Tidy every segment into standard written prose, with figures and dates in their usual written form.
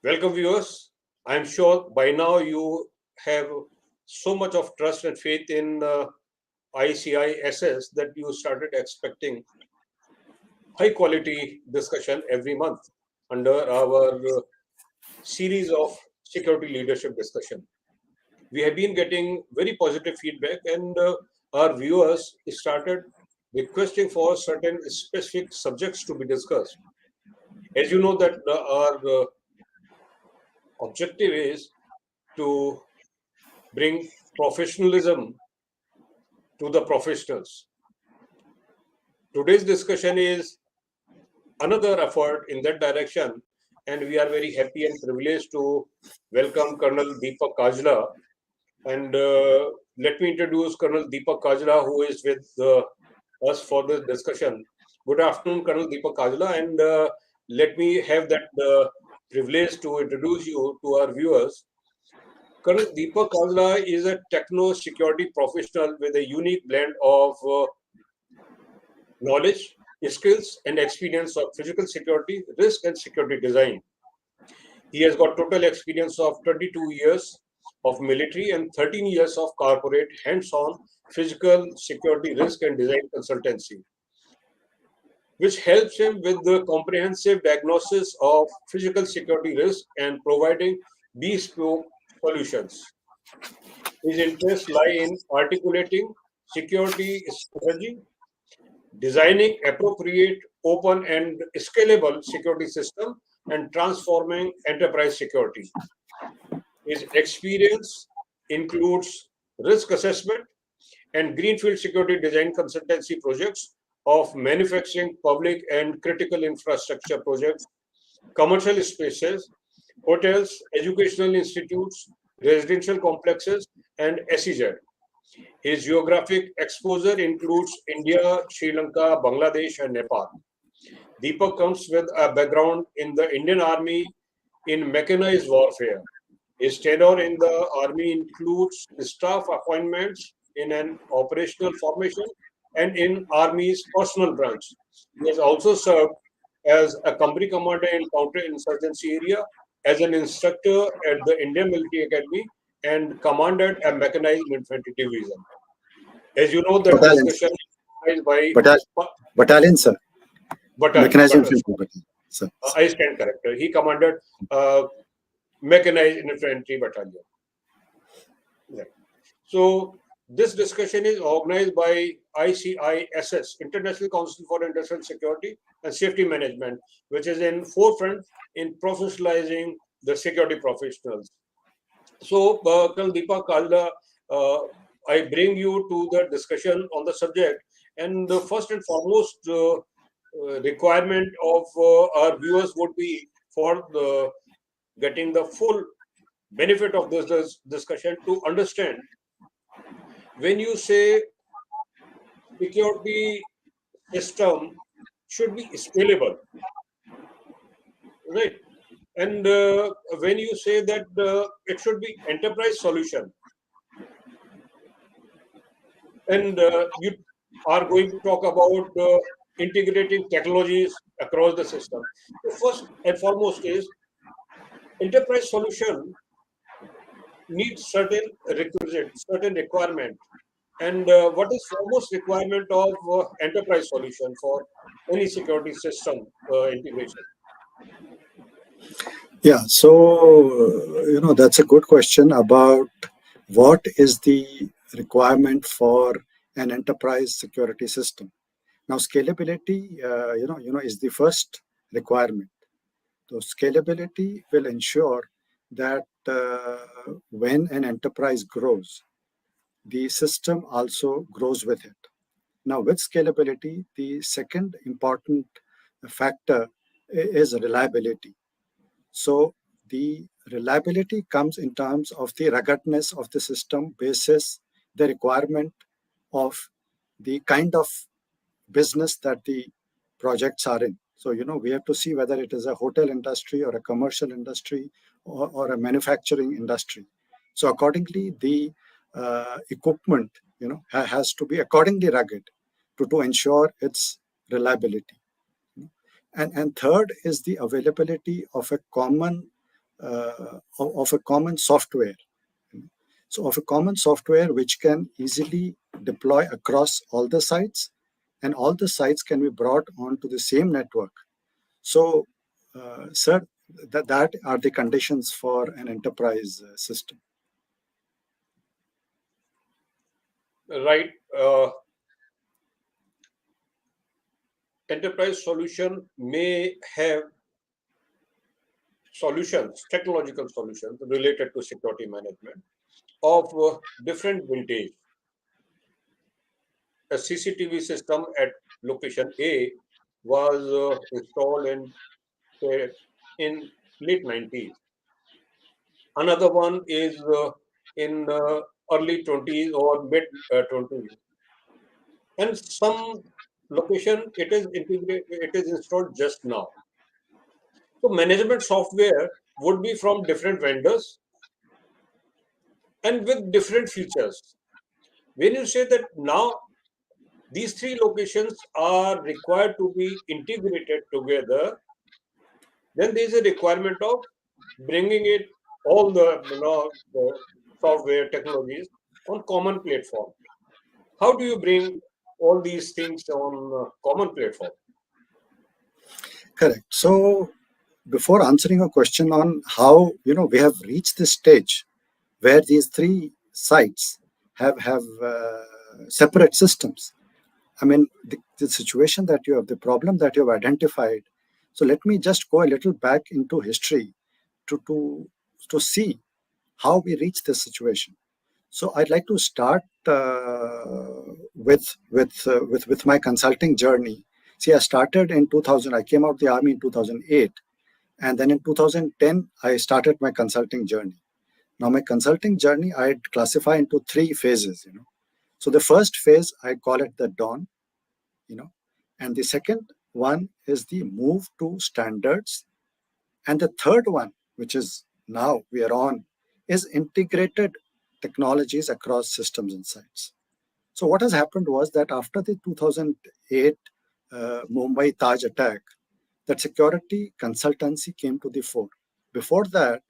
Welcome viewers. I'm sure by now you have so much of trust and faith in ICISS that you started expecting high quality discussion every month under our series of security leadership discussion. We have been getting very positive feedback and our viewers started requesting for certain specific subjects to be discussed. As you know that our objective is to bring professionalism to the professionals. Today's discussion is another effort in that direction, and we are very happy and privileged to welcome Col Deepak Kajla. And let me introduce Col Deepak Kajla, who is with us for this discussion. Good afternoon, Col Deepak Kajla, and let me have that privilege to introduce you to our viewers. Col Deepak Kajla is a techno-security professional with a unique blend of knowledge, skills, and experience of physical security, risk, and security design. He has got total experience of 22 years of military and 13 years of corporate hands-on physical security risk and design consultancy, which helps him with the comprehensive diagnosis of physical security risk and providing bespoke solutions. His interests lie in articulating security strategy, designing appropriate, open, and scalable security system, and transforming enterprise security. His experience includes risk assessment and greenfield security design consultancy projects of manufacturing, public, and critical infrastructure projects, commercial spaces, hotels, educational institutes, residential complexes, and SEZ. His geographic exposure includes India, Sri Lanka, Bangladesh, and Nepal. Deepak comes with a background in the Indian Army in mechanized warfare. His tenure in the Army includes staff appointments in an operational formation and in Army's personal branch. He has also served as a company commander in counterinsurgency area, as an instructor at the Indian Military Academy, and commanded a mechanized infantry division. As you know, the discussion is by battalion, sir. Mechanized infantry battalion, sir. I stand corrected. He commanded mechanized infantry battalion. Yeah. So this discussion is organized by ICISS, International Council for Industrial Security and Safety Management, which is in forefront in professionalizing the security professionals. So, Col Deepak Kajla, I bring you to the discussion on the subject, and the first and foremost requirement of our viewers would be for getting the full benefit of this discussion to understand when you say security system should be scalable, right? And when you say that it should be enterprise solution, and you are going to talk about integrating technologies across the system. The first and foremost is enterprise solution needs certain requisites, certain requirement. And what is foremost requirement of enterprise solution for any security system integration? Yeah, so that's a good question about what is the requirement for an enterprise security system. Now, scalability, is the first requirement. So, scalability will ensure that when an enterprise grows, the system also grows with it. Now, with scalability, the second important factor is reliability. So the reliability comes in terms of the ruggedness of the system basis the requirement of the kind of business that the projects are in. So, we have to see whether it is a hotel industry or a commercial industry or a manufacturing industry. So accordingly, the equipment, has to be accordingly rugged to ensure its reliability. And third is the availability of a common of a common software. So of a common software which can easily deploy across all the sites, and all the sites can be brought onto the same network. So, sir, that are the conditions for an enterprise system. Right. Enterprise solution may have solutions, technological solutions related to security management of different vintage. A CCTV system at location A was installed in late 90s. Another one is in early 20s or mid 20s. And some location it is integrated, it is installed just now. So management software would be from different vendors and with different features. When you say that now these three locations are required to be integrated together, then there is a requirement of bringing it all the software technologies on common platform. How do you bring all these things on common platform? Correct. So, before answering a question on how we have reached this stage where these three sites have separate systems. I mean, the situation that you have, the problem that you have identified. So let me just go a little back into history to to to see how we reached this situation. So I'd like to start with my consulting journey. See, I started in 2000. I came out of the army in 2008, and then in 2010 I started my consulting journey. Now, my consulting journey I'd classify into three phases. So the first phase I call it the dawn. You know, and the second one is the move to standards, and the third one, which is now we are on, is integrated technologies across systems and sites. So what has happened was that after the 2008 Mumbai Taj attack, that security consultancy came to the fore. Before that,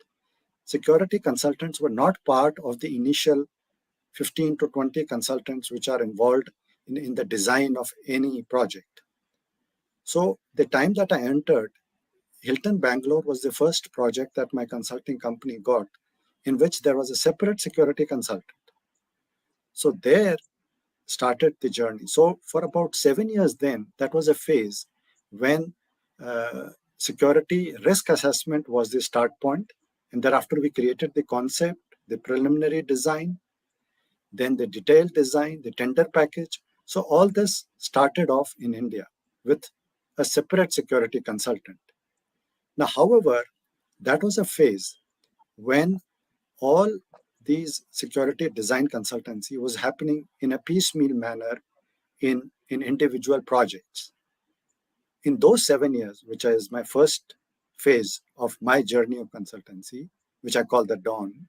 security consultants were not part of the initial 15 to 20 consultants which are involved in the design of any project. So the time that I entered, Hilton Bangalore was the first project that my consulting company got, in which there was a separate security consultant. So there started the journey. So for about 7 years then, that was a phase when security risk assessment was the start point. And thereafter we created the concept, the preliminary design, then the detailed design, the tender package. So all this started off in India with a separate security consultant. Now, however, that was a phase when all these security design consultancy was happening in a piecemeal manner in individual projects. In those 7 years, which is my first phase of my journey of consultancy, which I call the dawn,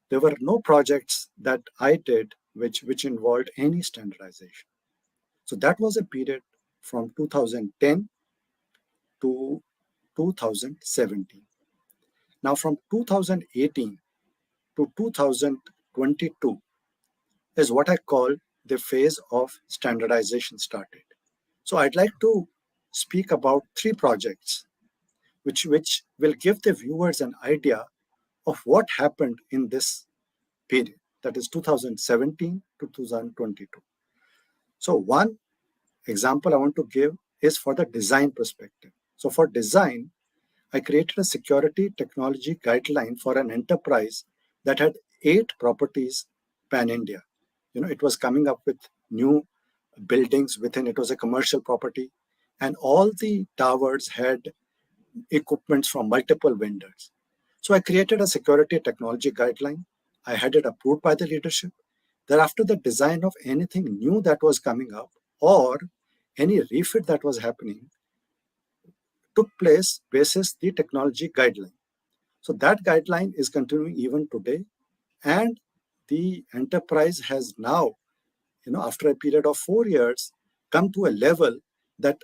there were no projects that I did which involved any standardization. So that was a period from 2010 to 2017. Now, from 2018 to 2022 is what I call the phase of standardization started. So I'd like to speak about three projects which will give the viewers an idea of what happened in this period, that is 2017 to 2022. So one example I want to give is for the design perspective. So for design, I created a security technology guideline for an enterprise that had 8 properties pan-India. It was coming up with new buildings within. It was a commercial property, and all the towers had equipments from multiple vendors. So I created a security technology guideline. I had it approved by the leadership. Thereafter, the design of anything new that was coming up or any refit that was happening took place basis the technology guideline. So that guideline is continuing even today, and the enterprise has now, after a period of 4 years, come to a level that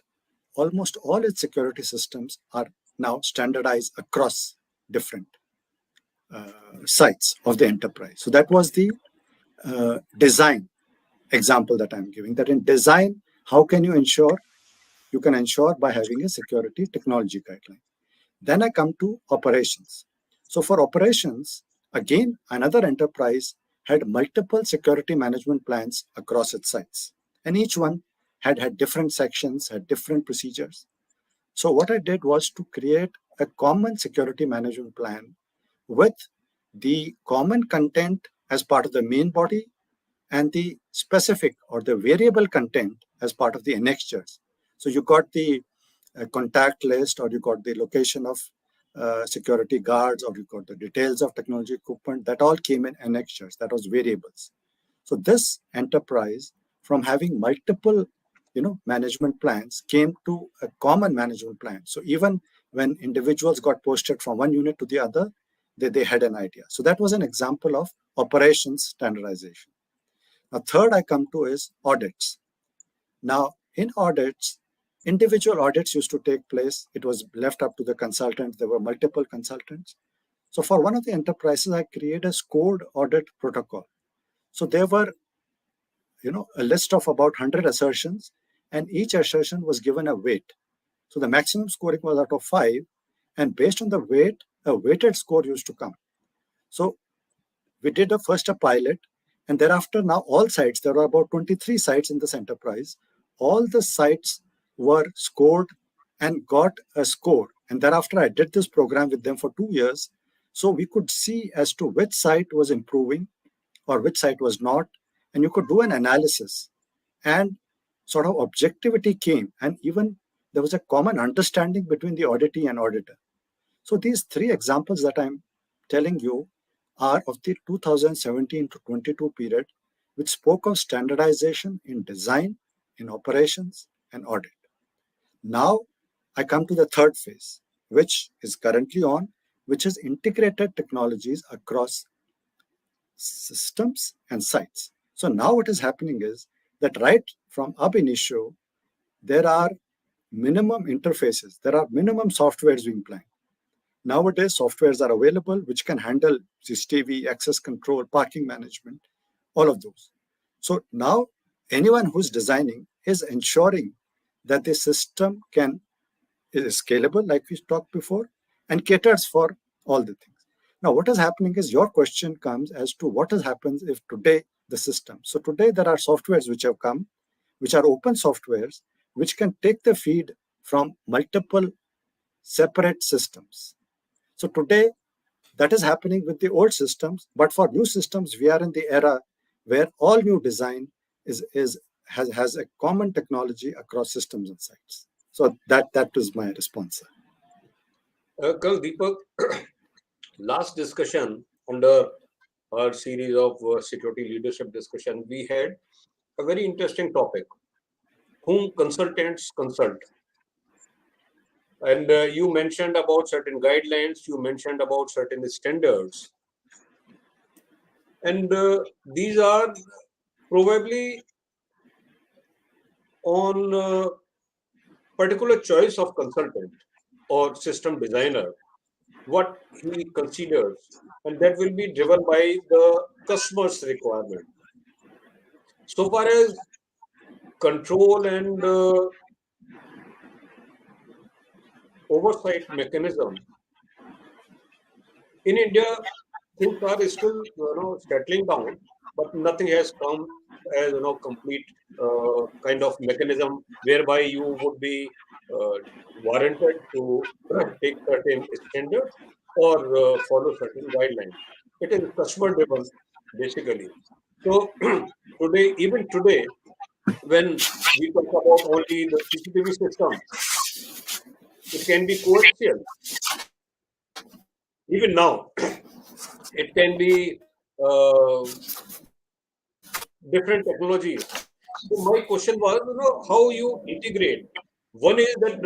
almost all its security systems are now standardized across different sites of the enterprise. So that was the design example that I'm giving. That in design, how can you ensure? You can ensure by having a security technology guideline. Then I come to operations. So for operations, again, another enterprise had multiple security management plans across its sites. And each one had different sections, had different procedures. So what I did was to create a common security management plan with the common content as part of the main body and the specific or the variable content as part of the annexures. So you got the contact list, or you got the location of security guards, or you got the details of technology equipment. That all came in annexures. That was variables. So this enterprise, from having multiple management plans, came to a common management plan. So even when individuals got posted from one unit to the other, they had an idea. So that was an example of operations standardization. Now, third I come to is audits. Now, in audits, individual audits used to take place. It was left up to the consultants. There were multiple consultants. So for one of the enterprises, I created a scored audit protocol. So there were, a list of about 100 assertions, and each assertion was given a weight. So the maximum scoring was out of 5, and based on the weight, a weighted score used to come. So we did a pilot, and thereafter now all sites, there were about 23 sites in this enterprise. All the sites were scored and got a score. And thereafter I did this program with them for 2 years. So we could see as to which site was improving or which site was not. And you could do an analysis, and sort of objectivity came. And even there was a common understanding between the auditee and auditor. So these 3 examples that I'm telling you are of the 2017 to 22 period, which spoke of standardization in design, in operations, and audit. Now I come to the third phase, which is currently on, which is integrated technologies across systems and sites. So now what is happening is that right from ab initio, there are minimum interfaces, there are minimum softwares being planned. Nowadays, softwares are available which can handle CCTV, access control, parking management, all of those. So now anyone who's designing is ensuring that the system is scalable, like we talked before, and caters for all the things. Now, what is happening is your question comes as to what happens if today the system. So today there are softwares which have come, which are open softwares, which can take the feed from multiple separate systems. So today that is happening with the old systems, but for new systems, we are in the era where all new design has a common technology across systems and sites. So that is my response. Col Deepak, last discussion under our series of security leadership discussion, we had a very interesting topic: whom consultants consult. And you mentioned about certain guidelines, you mentioned about certain standards. And these are probably on particular choice of consultant or system designer, what he considers, and that will be driven by the customer's requirement. So far as control and oversight mechanism in India, things are still settling down, but nothing has come as complete kind of mechanism whereby you would be warranted to take certain standards or follow certain guidelines. It is customer driven basically. So even today, when we talk about only the CCTV system, it can be coaxial. Even now, it can be different technologies. So my question was, how you integrate. One is that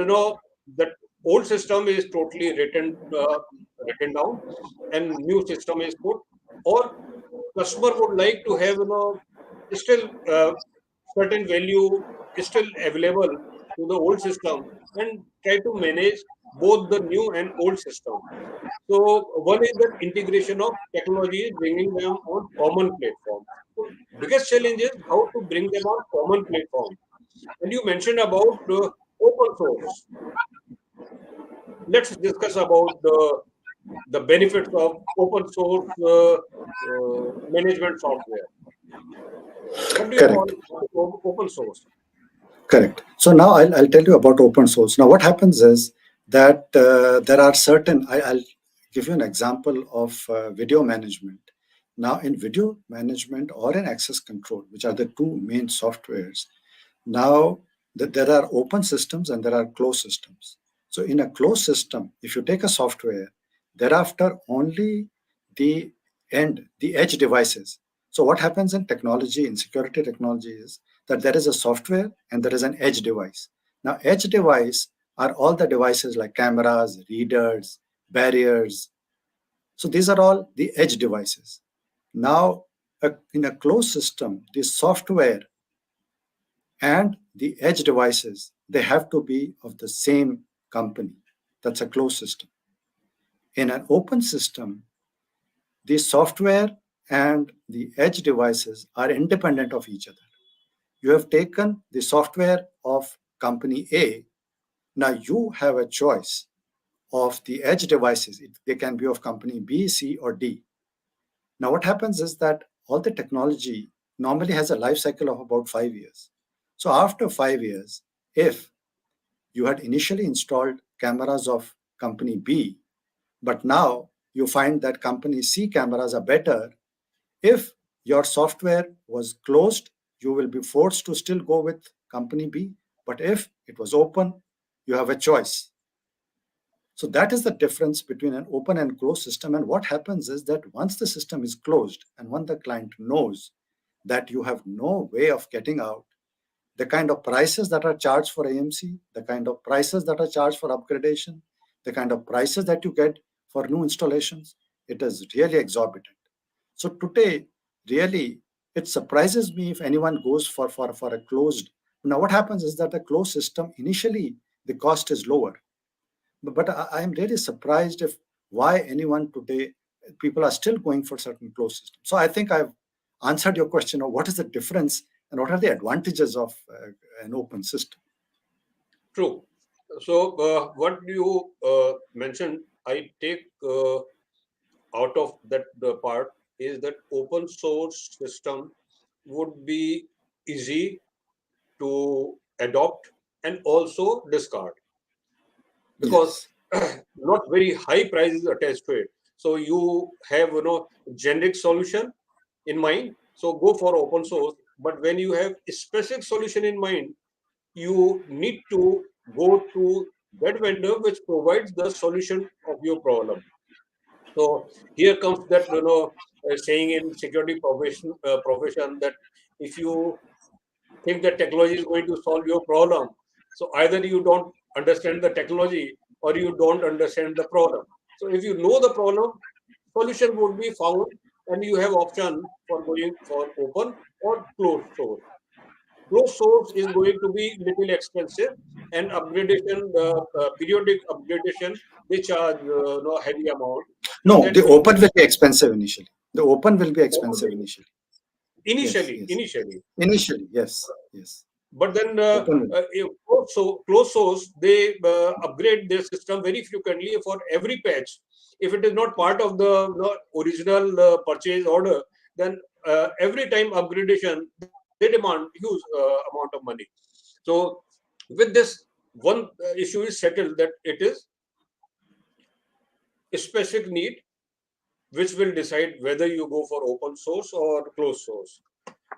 that old system is totally written down, and new system is put, or customer would like to have still certain value is still available to the old system and try to manage both the new and old system. So one is that integration of technology, bringing them on common platform. So biggest challenge is how to bring them on common platform. And you mentioned about open source. Let's discuss about the benefits of open source management software. What do you call Correct. open source? Correct. So now I'll tell you about open source. Now, what happens is that there are certain, I'll give you an example of video management. Now, in video management or in access control, which are the two main softwares, now there are open systems and there are closed systems. So, in a closed system, if you take a software, thereafter only the the edge devices. So, what happens in technology, in security technology, is that there is a software and there is an edge device. Now, edge device are all the devices like cameras, readers, barriers. So these are all the edge devices. Now, in a closed system, the software and the edge devices, they have to be of the same company. That's a closed system. In an open system, the software and the edge devices are independent of each other. You have taken the software of company A. Now you have a choice of the edge devices. They can be of company B, C, or D. Now what happens is that all the technology normally has a life cycle of about 5 years. So after 5 years, if you had initially installed cameras of company B, but now you find that company C cameras are better, if your software was closed, you will be forced to still go with company B. But if it was open, you have a choice. So that is the difference between an open and closed system. And what happens is that once the system is closed and when the client knows that you have no way of getting out, the kind of prices that are charged for AMC, the kind of prices that are charged for upgradation, the kind of prices that you get for new installations, it is really exorbitant. So today, really, it surprises me if anyone goes for a closed. Now, what happens is that a closed system, initially, the cost is lower. But I am really surprised if why anyone today, people are still going for certain closed systems. So I think I've answered your question of what is the difference and what are the advantages of an open system. True. So what you mentioned, I take out of that the part is that open source system would be easy to adopt and also discard because Yes. not very high prices attached to it. So you have generic solution in mind. So go for open source. But when you have a specific solution in mind, you need to go to that vendor which provides the solution of your problem. So here comes that saying in security profession that if you think that technology is going to solve your problem, so either you don't understand the technology or you don't understand the problem. So if you know the problem, solution would be found, and you have option for going for open or closed source. Closed source is going to be little expensive, and upgradation, periodic upgradation, they charge no heavy amount. So No, that the will be open will be expensive initially. The open will be expensive open initially. Yes, initially. yes. Initially, Initially, yes, yes. but then Open will. closed source they upgrade their system very frequently for every patch. If it is not part of the original purchase order, then every time upgradation they demand huge amount of money. So with this, one issue is settled that it is a specific need which will decide whether you go for open source or closed source.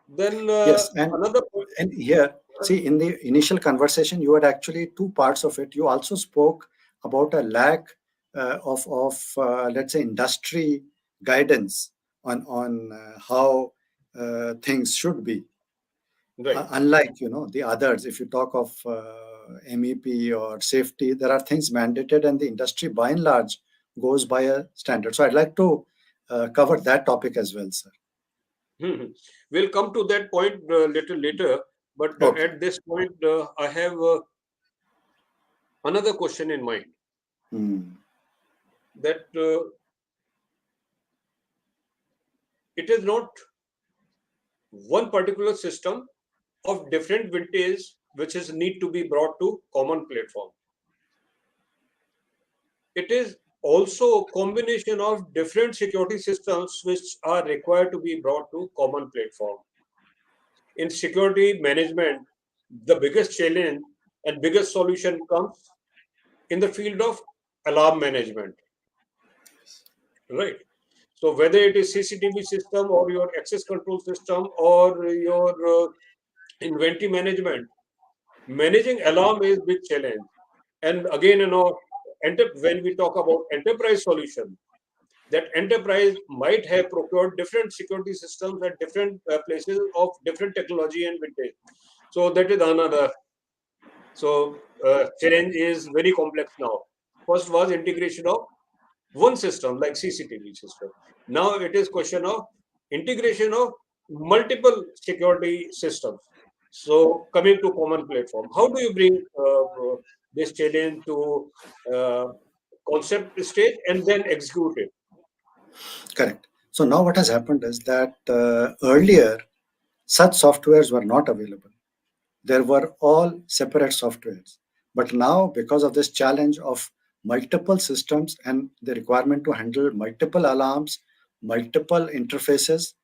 Then Yes, another point. and here, see, in the initial conversation, you had actually two parts of it. You also spoke about a lack of let's say industry guidance on how things should be. Right. Unlike the others, if you talk of MEP or safety, there are things mandated, and the industry by and large goes by a standard. So I'd like to cover that topic as well, sir. Mhm. We'll come to that point little later, but Okay. at this point, I have another question in mind. that it is not one particular system of different vintage which is need to be brought to common platform. It is also a combination of different security systems which are required to be brought to common platform. In security management, the biggest challenge and biggest solution comes in the field of alarm management, right? So whether it is CCTV system or your access control system or your inventory management, managing alarm is big challenge. And again, when we talk about enterprise solution, that enterprise might have procured different security systems at different places of different technology and vintage. So that is another. So challenge is very complex now. First was integration of one system like CCTV system. Now it is question of integration of multiple security systems. So coming to common platform, how do you bring this challenge to uh, concept stage and then execute it? Correct. So now what has happened is that earlier such softwares were not available. There were all separate softwares. But now, because of this challenge of multiple systems and the requirement to handle multiple alarms, multiple interfaces,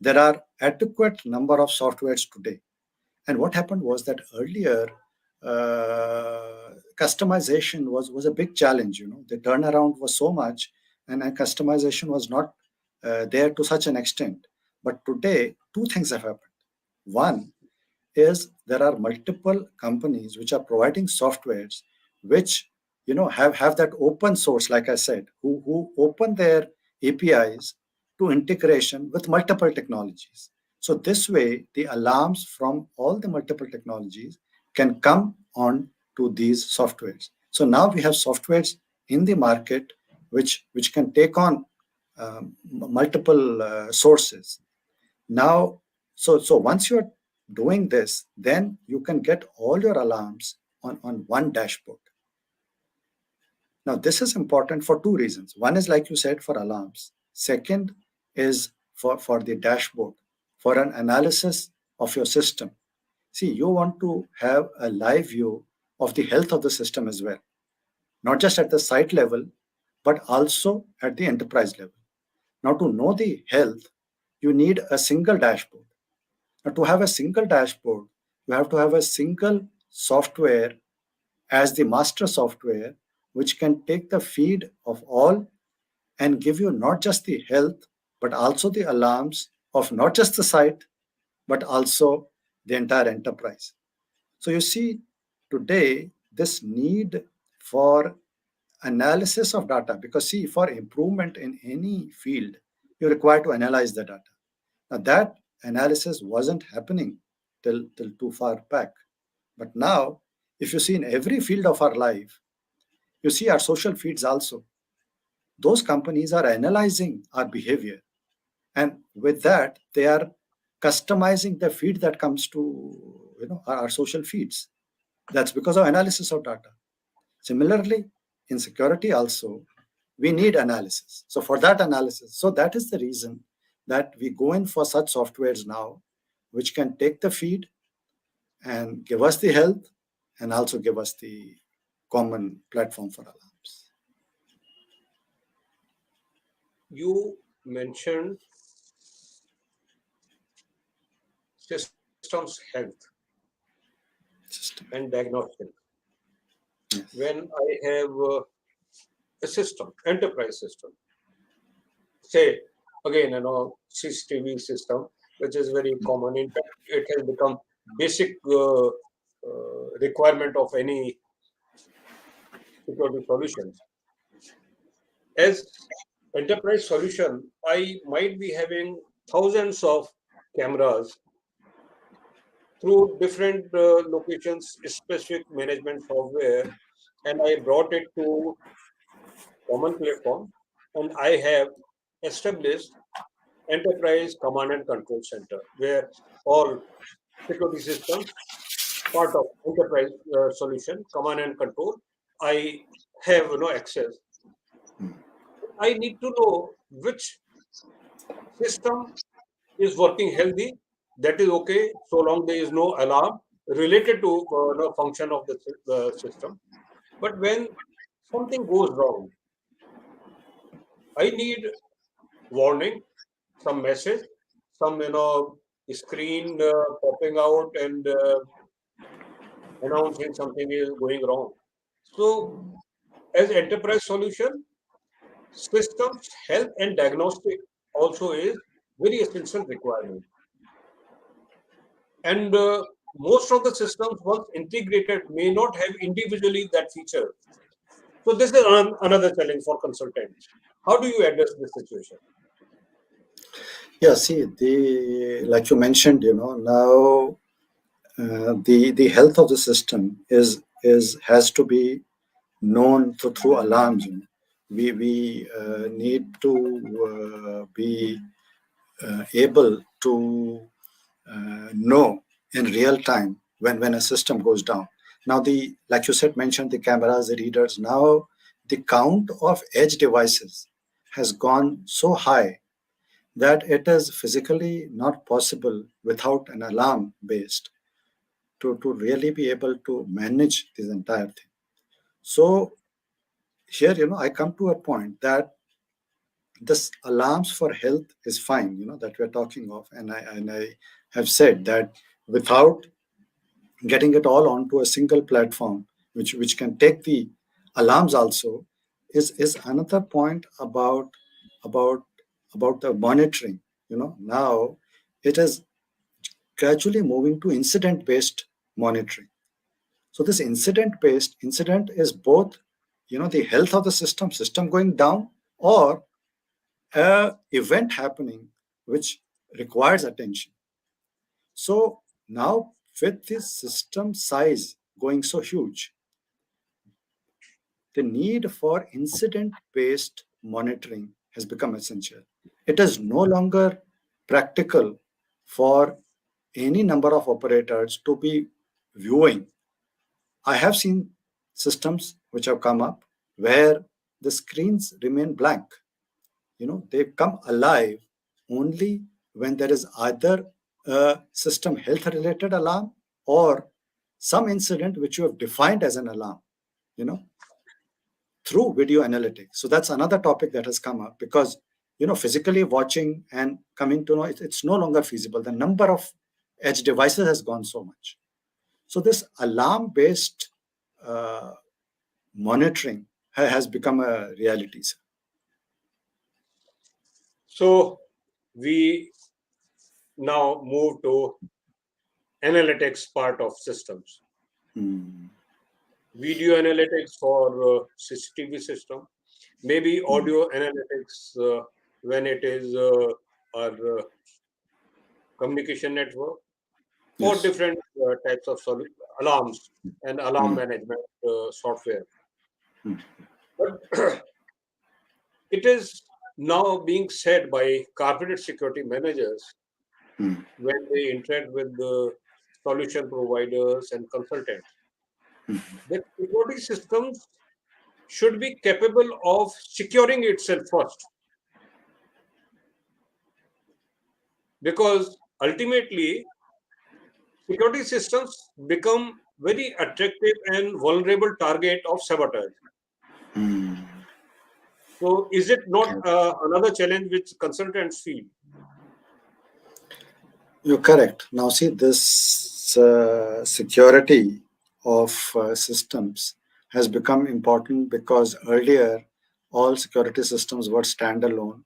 there are adequate number of softwares today. And what happened was that earlier, customization was a big challenge. The turnaround was so much, and customization was not there to such an extent. But today, two things have happened. One is there are multiple companies which are providing softwares which have that open source, like I said, who open their APIs to integration with multiple technologies. So this way, the alarms from all the multiple technologies can come on to these softwares. So now we have softwares in the market which can take on multiple sources. Now, so once you're doing this, then you can get all your alarms on one dashboard. Now, this is important for two reasons. One is, like you said, for alarms. Second is for the dashboard, for an analysis of your system. See, you want to have a live view of the health of the system as well, not just at the site level, but also at the enterprise level. Now, to know the health, you need a single dashboard. Now, to have a single dashboard, you have to have a single software as the master software, which can take the feed of all and give you not just the health, but also the alarms of not just the site, but also the entire enterprise. So you see, today, this need for analysis of data, because see, for improvement in any field, you require to analyze the data. Now, that analysis wasn't happening till too far back. But now, if you see in every field of our life, you see our social feeds also. Those companies are analyzing our behavior. And with that, they are customizing the feed that comes to our social feeds. That's because of analysis of data. Similarly, in security also, we need analysis. So for that analysis, so that is the reason that we go in for such softwares now, which can take the feed and give us the health and also give us the common platform for alarms. You mentioned systems health System. and diagnostic. Yes. When I have a system, enterprise system, say again, CCTV system, which is very common. In fact, it has become basic requirement of any security solutions. As enterprise solution, I might be having thousands of cameras through different locations, specific management software, and I brought it to common platform, and I have established enterprise command and control center where all security systems part of enterprise solution command and control I have access. I need to know which system is working healthy. That is okay, so long there is no alarm related to function of the system. But when something goes wrong, I need warning, some message, some screen popping out and announcing something is going wrong. So, as enterprise solution, systems, health, and diagnostic also is very essential requirement. And most of the systems, once integrated, may not have individually that feature. So this is another challenge for consultants. How do you address this situation? Yeah, see, the like you mentioned, now the health of the system is has to be known through alarms. We need to be able to know in real time when a system goes down. Now, the like you said, mentioned the cameras, the readers. Now, the count of edge devices has gone so high that it is physically not possible without an alarm based to really be able to manage this entire thing. So here, I come to a point that this alarms for health is fine, that we're talking of, and I have said that without getting it all onto a single platform, which can take the alarms also, is another point about about the monitoring. Now it is gradually moving to incident based monitoring. So this incident is both, the health of the system going down, or a event happening which requires attention. So now with this system size going so huge, the need for incident-based monitoring has become essential. It is no longer practical for any number of operators to be viewing. I have seen systems which have come up where the screens remain blank. They come alive only when there is either a system health related alarm or some incident which you have defined as an alarm, you know, through video analytics. So that's another topic that has come up because, physically watching and coming to know it's no longer feasible. The number of edge devices has gone so much. So this alarm based uh, monitoring has become a reality, sir. So we now move to analytics part of systems. Hmm. Video analytics for CCTV system, maybe Hmm. audio analytics when it is our communication network, or Yes. different types of alarms and alarm Hmm. management software. Hmm. But it is now being said by corporate security managers Hmm. when they interact with the solution providers and consultants that security systems should be capable of securing itself first, because ultimately security systems become very attractive and vulnerable target of sabotage. Hmm. So is it not Okay. another challenge which consultants feel? You're correct. Now, see, this security of systems has become important because earlier all security systems were standalone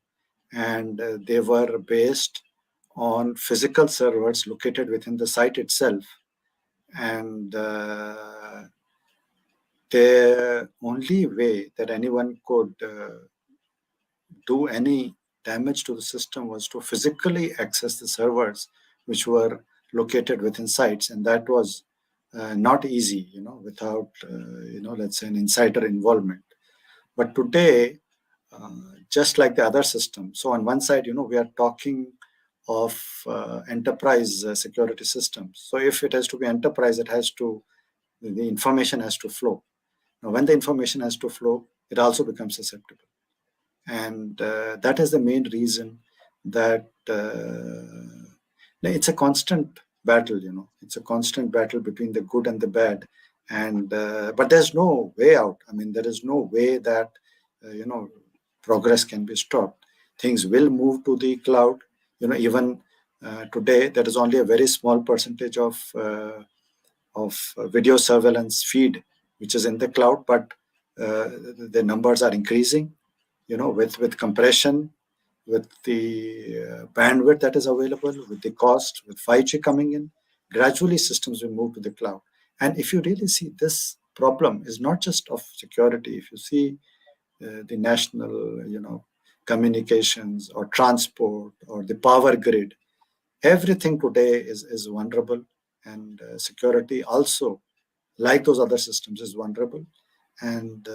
and they were based on physical servers located within the site itself. And the only way that anyone could do any damage to the system was to physically access the servers which were located within sites, and that was not easy, without let's say an insider involvement. But today, uh, just like the other system, so on one side, we are talking of enterprise security systems. So if it has to be enterprise, it has to the information has to flow. when the information has to flow, it also becomes susceptible. And that is the main reason that it's a constant battle, it's a constant battle between the good and the bad. And but there's no way out. I mean, there is no way that progress can be stopped. Things will move to the cloud. Even today, there is only a very small percentage of video surveillance feed which is in the cloud, but the numbers are increasing. With compression, with the bandwidth that is available, with the cost, with 5G coming in, gradually systems will move to the cloud. And if you really see, this problem is not just of security. If you see the national, communications or transport or the power grid, everything today is vulnerable, and security also, like those other systems, is vulnerable, and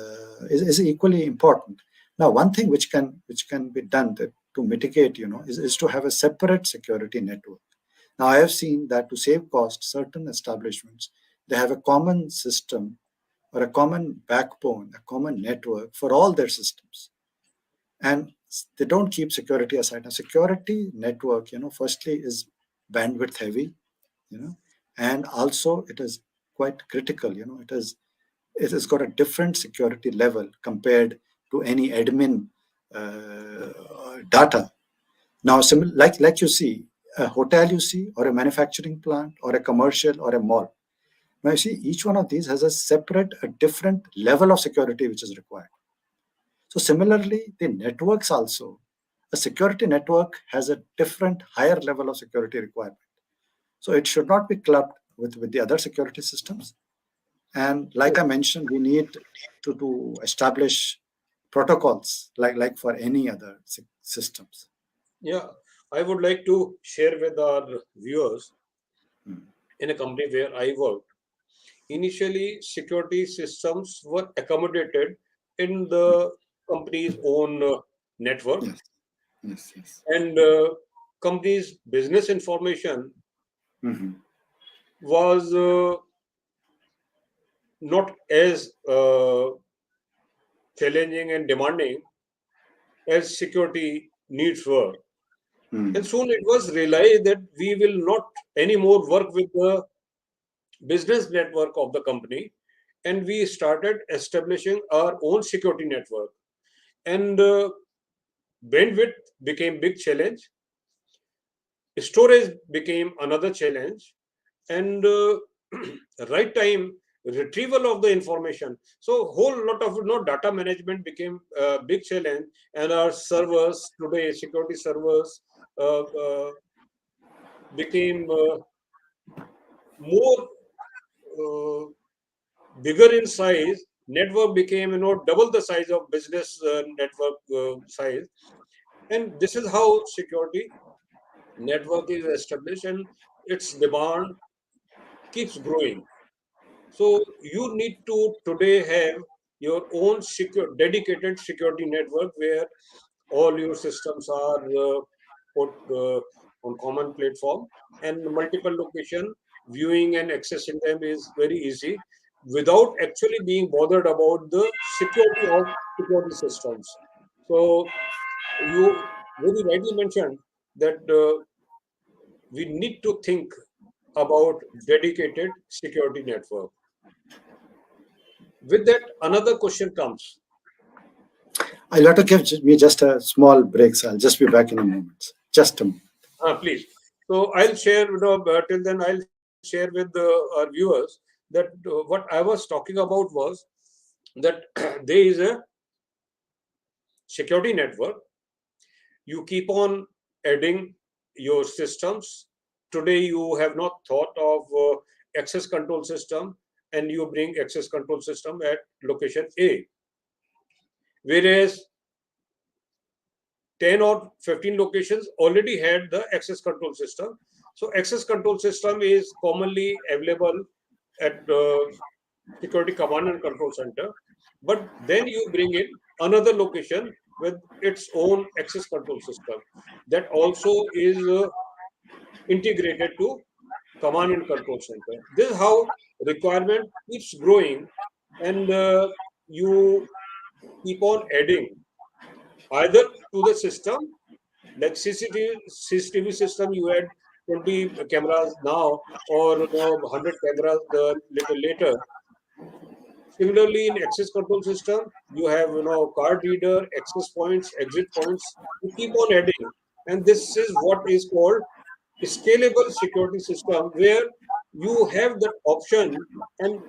is equally important. Now, one thing which can be done to mitigate, is to have a separate security network. Now, I have seen that to save cost, certain establishments, they have a common system or a common backbone, a common network for all their systems, and they don't keep security aside. Now, security network, firstly is bandwidth heavy, and also it is quite critical. It has got a different security level compared to any admin data. Now, like you see, a hotel you see, or a manufacturing plant, or a commercial, or a mall. Now, you see, each one of these has a different level of security which is required. So similarly, the networks also, a security network has a different higher level of security requirement. So it should not be clubbed with the other security systems. And like I mentioned, we need to establish protocols like for any other systems. Yeah, I would like to share with our viewers Mm. in a company where I worked. Initially, security systems were accommodated in the company's own network, Yes, yes, yes. and company's business information Hmm. was not as challenging and demanding as security needs were. And Mm. soon it was realized that we will not anymore work with the business network of the company, and we started establishing our own security network. And bandwidth became big challenge, storage became another challenge, and right time retrieval of the information. So whole lot of data management became a big challenge, and our servers today, security servers, became more uh, bigger in size. Network became double the size of business network size, and this is how security network is established, and its demand keeps growing. So you need to today have your own secure, dedicated security network where all your systems are put on common platform, and multiple location viewing and accessing them is very easy without actually being bothered about the security of security systems. So you very rightly mentioned that we need to think about dedicated security network. With that, another question comes. I'll have to give me just a small break, so I'll just be back in a moment. Just a moment. Please. So I'll share, till then I'll share with our viewers that what I was talking about was that there is a security network. You keep on adding your systems. Today you have not thought of access control system, and you bring access control system at location A. Whereas 10 or 15 locations already had the access control system. So access control system is commonly available at security command and control center. But then you bring in another location with its own access control system that also is integrated to command and control center. This is how requirement keeps growing, and you keep on adding either to the system, like CCTV system, you had 20 cameras now, or 100 cameras little later. Similarly, in access control system, you have card reader, access points, exit points. You keep on adding, and this is what is called scalable security system, where you have that option and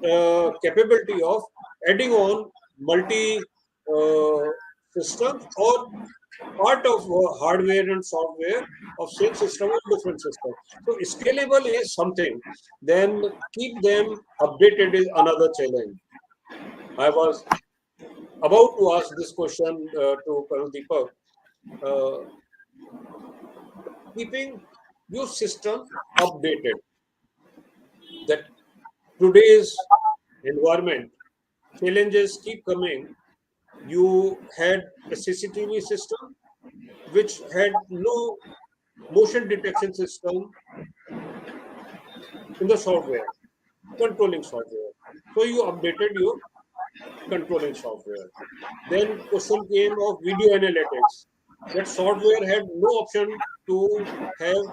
capability of adding on multi uh, systems, or part of hardware and software of same system or different system. So scalable is something. Then keep them updated is another challenge. I was about to ask this question to Col Deepak. Uh, Keeping your system updated, that today's environment challenges keep coming. You had a CCTV system which had no motion detection system in the software, controlling software. So you updated your controlling software. Then question came of video analytics. That software had no option to have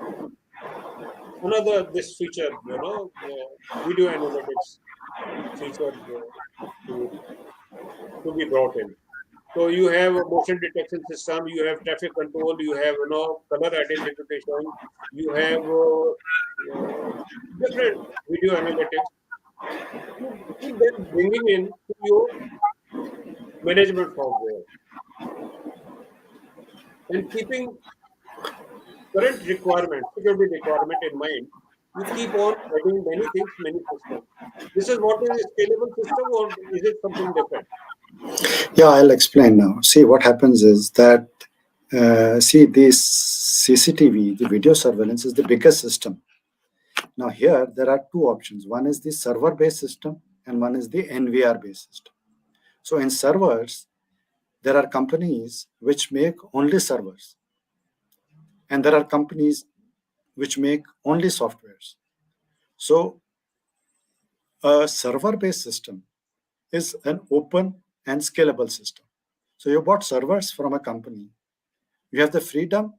another this feature, video analytics feature to be brought in. So you have a motion detection system, you have traffic control, you have color identification, you have different video analytics. You keep them bringing in to your management software, and keeping current requirement, security requirement in mind. You keep on adding many things, many systems. This is what is a scalable system, or is it something different? Yeah, I'll explain now. See, what happens is that, see, this CCTV, the video surveillance, is the biggest system. Now, here there are two options. One is the server-based system, and one is the NVR-based system. So, in servers, there are companies which make only servers, and there are companies which make only softwares. So, a server-based system is an open and scalable system. So, you bought servers from a company. You have the freedom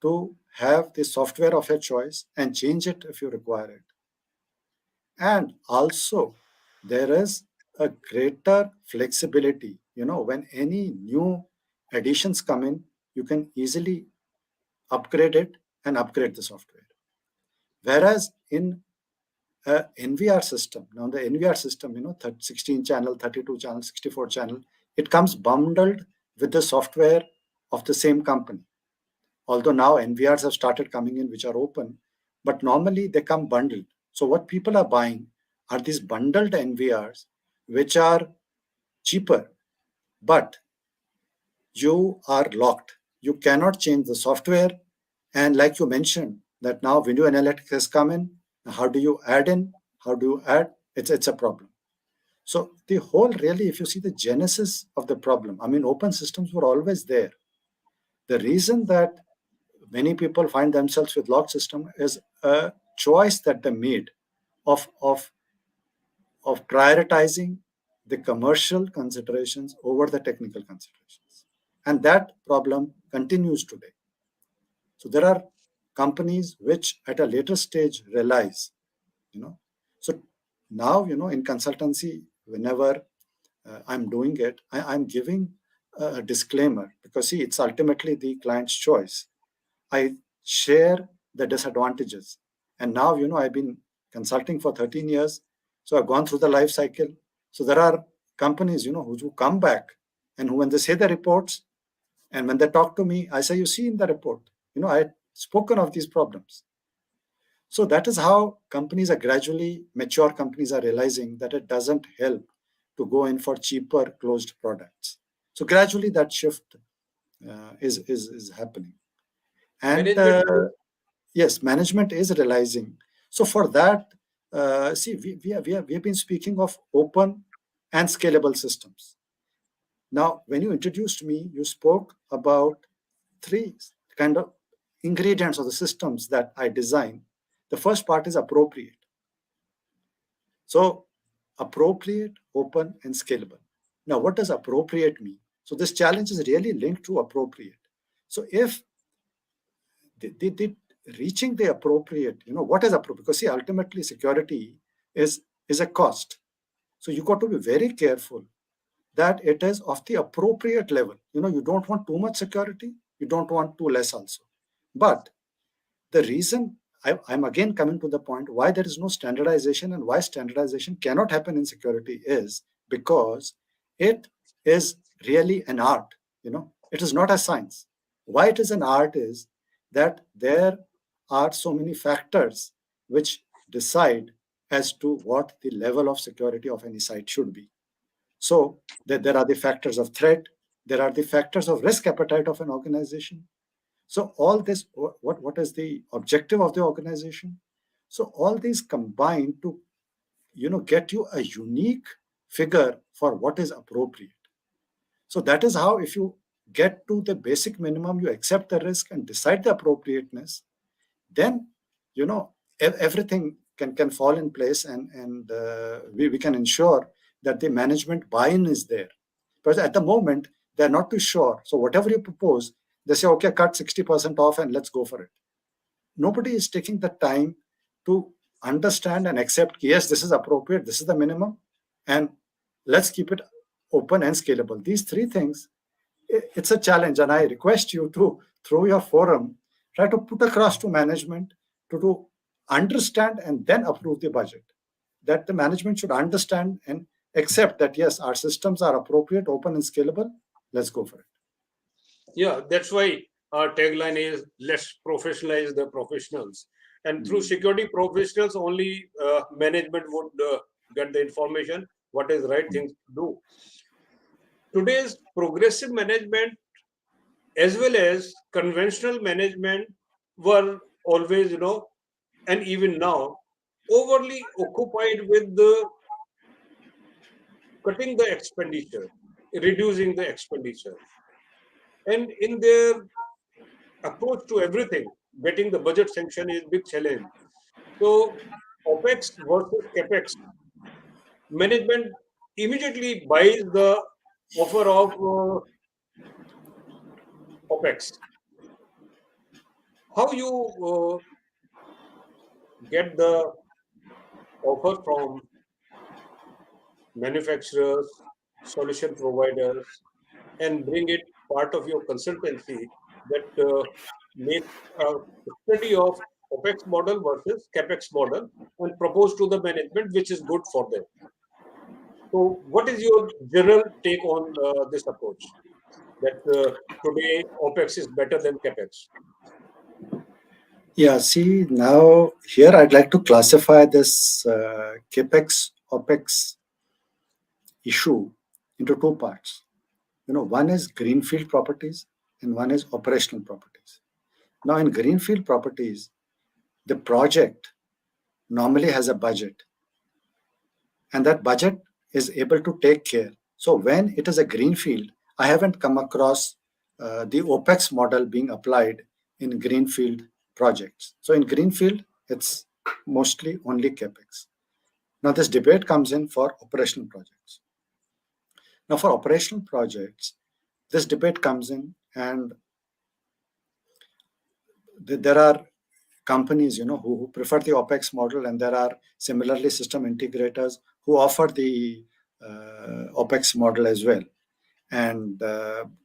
to have the software of your choice and change it if you require it. And also, there is a greater flexibility. When any new additions come in, you can easily upgrade it and upgrade the software. Whereas in a NVR system, now the NVR system, 16 channel, 32 channel, 64 channel, it comes bundled with the software of the same company. Although now NVRs have started coming in, which are open, but normally they come bundled. So what people are buying are these bundled NVRs, which are cheaper, but you are locked. You cannot change the software. And like you mentioned, that now video analytics has come in. How do you add in? How do you add? It's a problem. So the whole, really, if you see the genesis of the problem, I mean, open systems were always there. The reason that many people find themselves with locked system is a choice that they made of prioritizing the commercial considerations over the technical considerations. And that problem continues today. So there are companies which at a later stage realize, so now, in consultancy, whenever I'm doing it, I'm giving a disclaimer, because see, it's ultimately the client's choice. I share the disadvantages. And now, I've been consulting for 13 years. So I've gone through the life cycle. So there are companies, who come back, and who, when they say the reports, and when they talk to me, I say, you see in the report, I had spoken of these problems. So that is how companies are gradually, mature companies are realizing that it doesn't help to go in for cheaper closed products. So gradually that shift is happening. And yes, management is realizing. So for that, see, we have been speaking of open and scalable systems. Now, when you introduced me, you spoke about three kind of ingredients of the systems that I design. The first part is appropriate. So appropriate open, and scalable. Now, what does appropriate mean? So this challenge is really linked to appropriate. So if the reaching the appropriate, what is appropriate? Because see, ultimately security is a cost. So you got to be very careful that it is of the appropriate level. You don't want too much security, you don't want too less also. But the reason I'm again coming to the point why there is no standardization and why standardization cannot happen in security is because it is really an art. It is not a science. Why it is an art is that there are so many factors which decide as to what the level of security of any site should be. So there are the factors of threat, there are the factors of risk appetite of an organization. So all this, what is the objective of the organization? So all these combine to, get you a unique figure for what is appropriate. So that is how, if you get to the basic minimum, you accept the risk and decide the appropriateness, then, everything can fall in place, and we can ensure that the management buy-in is there. But at the moment, they're not too sure. So whatever you propose, they say, okay, cut 60% off and let's go for it. Nobody is taking the time to understand and accept, yes, this is appropriate, this is the minimum, and let's keep it open and scalable. These three things, it's a challenge, and I request you to, through your forum, try to put across to management to understand and then approve the budget. That the management should understand and accept that, yes, our systems are appropriate, open and scalable. Let's go for it. Yeah, that's why our tagline is let's professionalize the professionals. And through security professionals, only management would get the information what is right thing to do. Today's progressive management as well as conventional management were always, and even now, overly occupied with the cutting the expenditure, reducing the expenditure. And in their approach to everything, getting the budget sanction is big challenge. So OPEX versus CAPEX, management immediately buys the offer of OPEX. How you get the offer from manufacturers, solution providers, and bring it part of your consultancy that make a study of OPEX model versus CAPEX model and propose to the management which is good for them. So, what is your general take on this approach? That today OPEX is better than CAPEX? Yeah, see, now here I'd like to classify this CAPEX, OPEX issue into two parts. One is greenfield properties and one is operational properties. Now, in greenfield properties, the project normally has a budget, and that budget is able to take care. So when it is a greenfield, I haven't come across the OPEX model being applied in greenfield projects. So in greenfield, it's mostly only CAPEX. Now this debate comes in for operational projects. Now for operational projects, this debate comes in, and there are companies, who prefer the OPEX model, and there are similarly system integrators who offer the OPEX model as well. And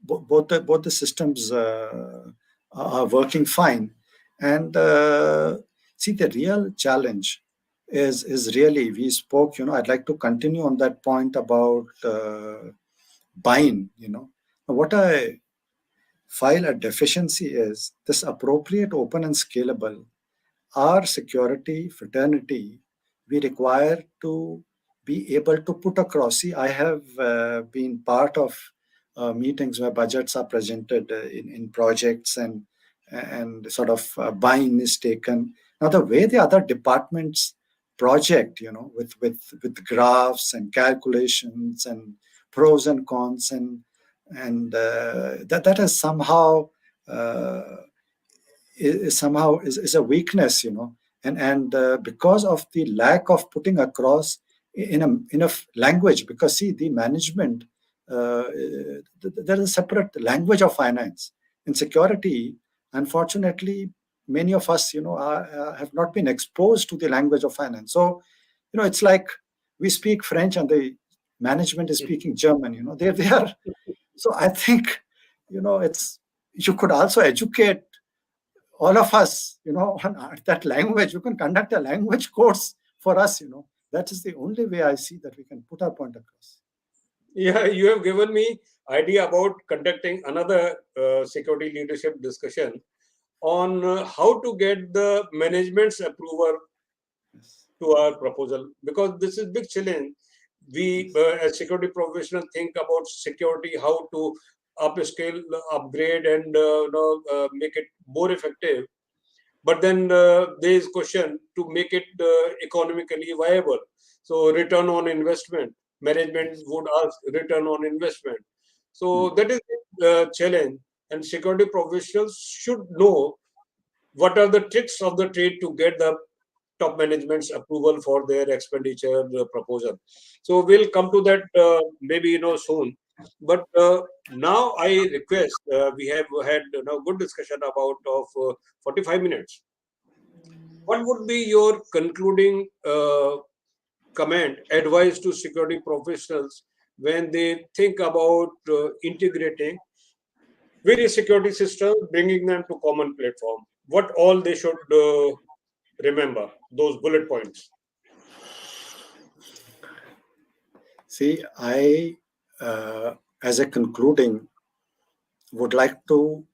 both the systems are working fine. And see, the real challenge is really, we spoke, I'd like to continue on that point about buying. What I file a deficiency is this appropriate, open and scalable. Our security fraternity, we require to be able to put across. See, I have been part of meetings where budgets are presented in projects, and sort of buy-in is taken. Now, the way the other departments project, with graphs and calculations and pros and cons, and that is somehow is a weakness, and because of the lack of putting across in a language, because see, the management, there is a separate language of finance. In security, unfortunately, many of us, have not been exposed to the language of finance. So, it's like we speak French and the management is speaking German. They are. So I think, it's you could also educate all of us, on that language. You can conduct a language course for us. That is the only way I see that we can put our point across. Yeah, you have given me idea about conducting another security leadership discussion on how to get the management's approval Yes. to our proposal, because this is big challenge. We as security professionals think about security, how to upscale, upgrade, and make it more effective. But then there is question to make it economically viable. So return on investment, management Yes. would ask return on investment. So Mm. that is the challenge, and security professionals should know what are the tricks of the trade to get the top management's approval for their expenditure proposal. So we'll come to that maybe soon. But now I request, we have had good discussion about of 45 minutes. What would be your concluding comment, advice to security professionals when they think about integrating various security systems, bringing them to common platform? What all they should remember? Those bullet points. See, I, as a concluding, would like to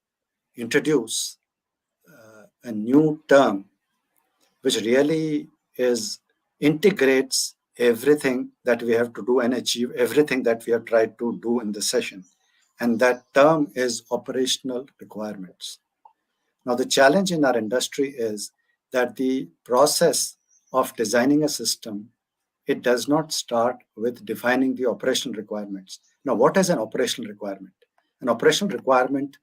introduce a new term which really is integrates everything that we have to do and achieve everything that we have tried to do in this session. And that term is operational requirements. Now, the challenge in our industry is that the process of designing a system, it does not start with defining the operational requirements. Now, what is an operational requirement? An operational requirement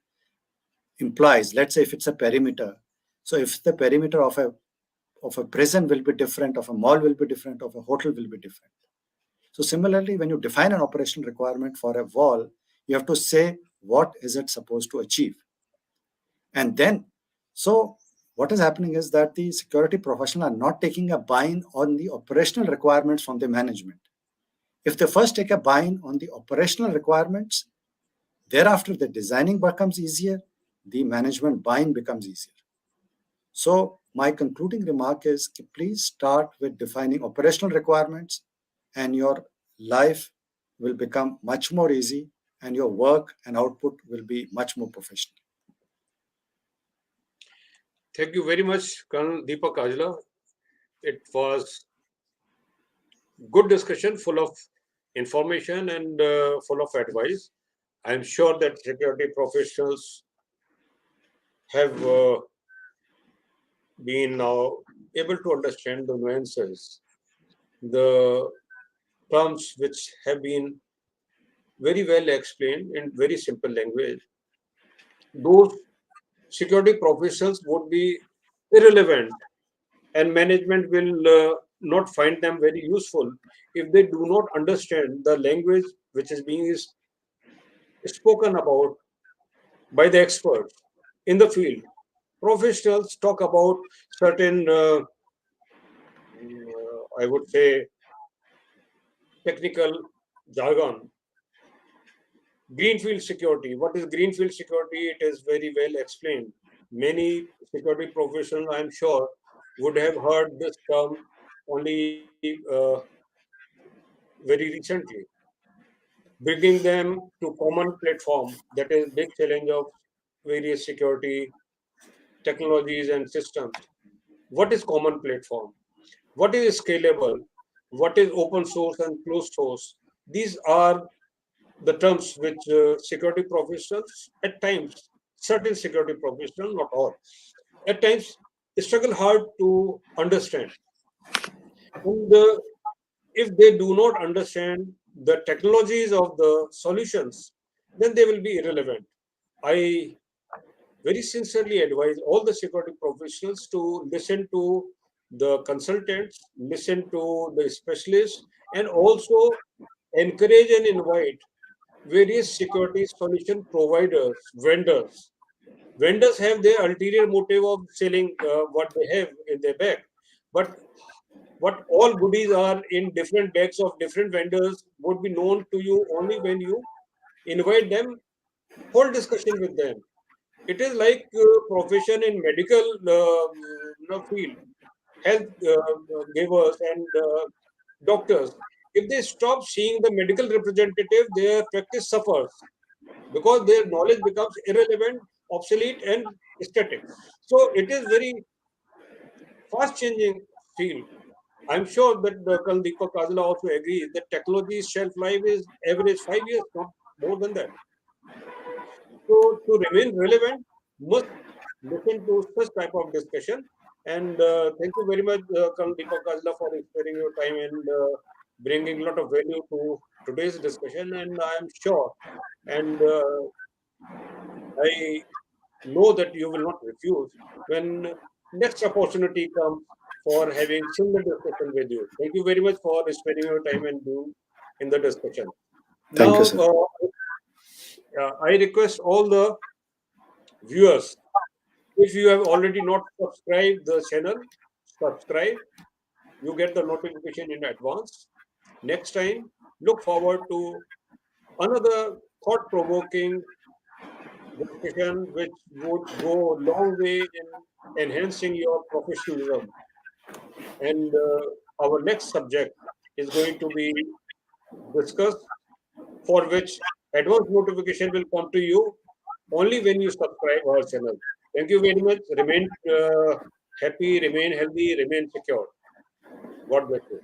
implies, let's say if it's a perimeter, so if the perimeter of a prison will be different, of a mall will be different, of a hotel will be different. So similarly, when you define an operational requirement for a wall, you have to say what is it supposed to achieve. And then, so what is happening is that the security professionals are not taking a buy-in on the operational requirements from the management. If they first take a buy-in on the operational requirements, thereafter the designing becomes easier, the management buy-in becomes easier. So my concluding remark is, please start with defining operational requirements, and your life will become much more easy and your work and output will be much more professional. Thank you very much, Col Deepak Kajla. It was good discussion, full of information and full of advice. I'm sure that security professionals have been now able to understand the nuances, the terms which have been very well explained in very simple language. Those security professionals would be irrelevant, and management will not find them very useful if they do not understand the language which is being spoken about by the experts in the field. Professionals talk about certain, I would say, technical jargon. Greenfield security. What is greenfield security? It is very well explained. Many security professionals, I'm sure, would have heard this term only very recently. Bringing them to common platform, that is big challenge of various security technologies and systems. What is common platform? What is scalable? What is open source and closed source? These are the terms which security professionals at times, certain security professionals, not all, at times struggle hard to understand. And if they do not understand the technologies of the solutions, then they will be irrelevant. I very sincerely advise all the security professionals to listen to the consultants, listen to the specialists, and also encourage and invite various security solution providers, vendors. Vendors have their ulterior motive of selling what they have in their bag, but what all goodies are in different bags of different vendors would be known to you only when you invite them, hold discussion with them. It is like profession in medical field, health givers and doctors. If they stop seeing the medical representative, their practice suffers because their knowledge becomes irrelevant, obsolete, and static. So it is very fast changing field. I'm sure that Col Deepak Kajla also agrees that technology's shelf life is average 5 years, not more than that. So to remain relevant, must listen to such type of discussion. And thank you very much, Col Deepak Kajla, for sparing your time and bringing a lot of value to today's discussion. And I am sure, and I know that you will not refuse when next opportunity comes for having similar discussion with you. Thank you very much for spending your time and being in the discussion. Thank you, Now, sir. I request all the viewers, if you have already not subscribed the channel, subscribe. You get the notification in advance. Next time, look forward to another thought-provoking discussion which would go a long way in enhancing your professionalism. And our next subject is going to be discussed, for which advance notification will come to you only when you subscribe our channel. Thank you very much. Remain happy, remain healthy, remain secure. God bless you.